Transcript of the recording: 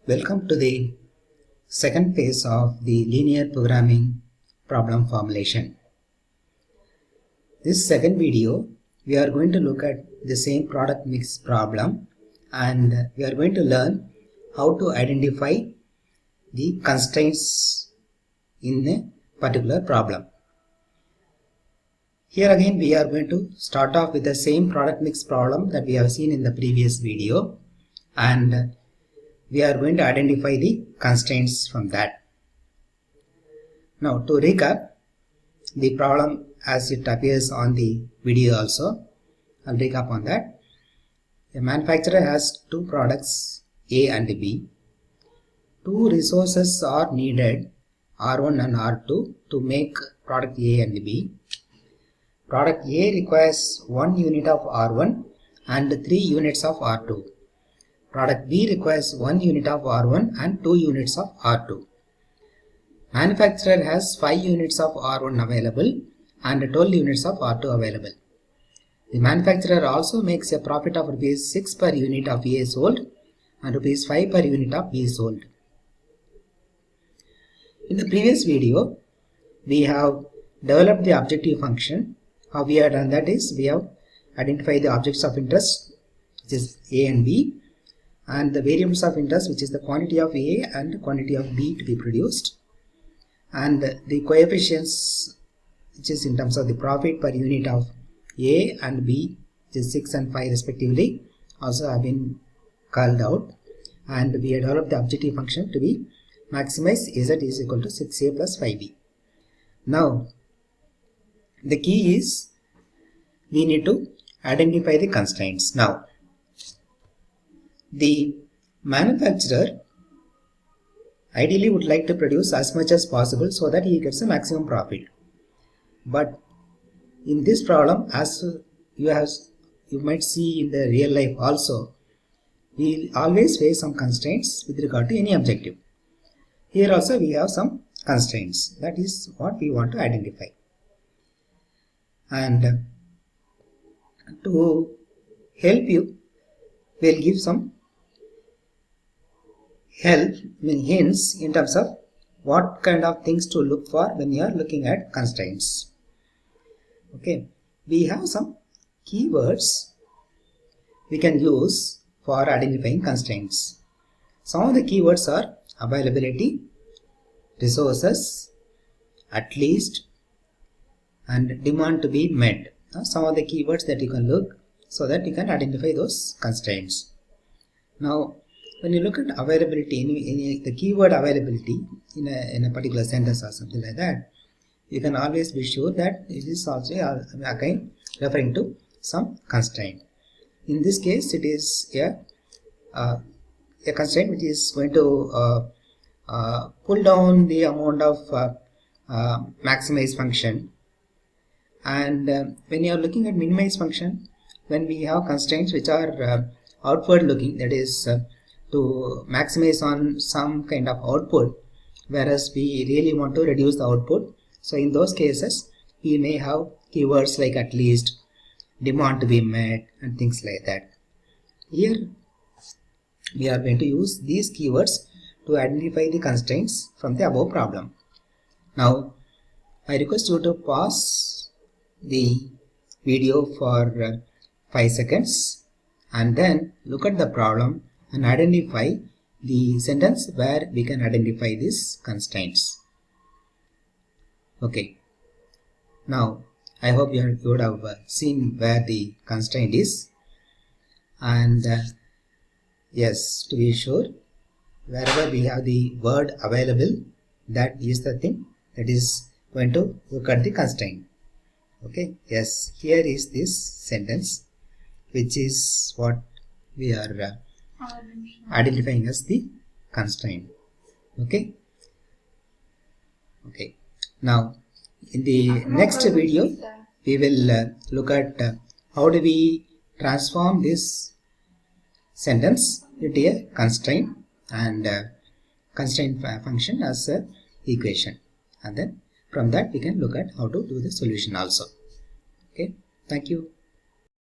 Welcome to the second phase of the linear programming problem formulation. This second video, we are going to look at the same product mix problem and we are going to learn how to identify the constraints in a particular problem. Here again we are going to start off with the same product mix problem that we have seen in the previous video, and we are going to identify the constraints from that. Now to recap the problem as it appears on the video also, I'll recap on that. A manufacturer has two products A and B. Two resources are needed, R1 and R2, to make product A and B. Product A requires 1 unit of R1 and 3 units of R2. Product B requires 1 unit of R1 and 2 units of R2. Manufacturer has 5 units of R1 available and 12 units of R2 available. The manufacturer also makes a profit of Rs 6 per unit of A sold and Rs 5 per unit of B sold. In the previous video, we have developed the objective function. How we have done that is, we have identified the objects of interest, which is A and B, and the variables of interest, which is the quantity of A and quantity of B to be produced, and the coefficients, which is in terms of the profit per unit of A and B, which is 6 and 5 respectively, also have been called out, and we have developed the objective function to be maximize Z is equal to 6A plus 5B. Now the key is we need to identify the constraints. Now the manufacturer ideally would like to produce as much as possible so that he gets a maximum profit. But in this problem, as you might see in the real life also, we will always face some constraints with regard to any objective. Here also we have some constraints. That is what we want to identify. And to help you, we'll give some hints in terms of what kind of things to look for when you are looking at constraints. Okay, we have some keywords we can use for identifying constraints. Some of the keywords are availability, resources, at least, and demand to be met. Some of the keywords that you can look so that you can identify those constraints. Now when you look at availability, the keyword availability in a particular sentence or something like that, you can always be sure that it is also again referring to some constraint. In this case, it is a constraint which is going to pull down the amount of maximize function. And when you are looking at minimize function, when we have constraints which are outward looking, that is to maximize on some kind of output, whereas we really want to reduce the output. So in those cases, we may have keywords like at least, demand to be met, and things like that. Here we are going to use these keywords to identify the constraints from the above problem. Now I request you to pause the video for 5 seconds and then look at the problem and identify the sentence where we can identify these constraints. Okay, now I hope you would have seen where the constraint is, and yes, to be sure, wherever we have the word available, that is the thing that is going to look at the constraint. Okay, yes, here is this sentence which is what we are identifying as the constraint. Okay, okay. Now in the next video we will look at how do we transform this sentence into a constraint and constraint function as a equation, and then from that we can look at how to do the solution also. Okay, thank you.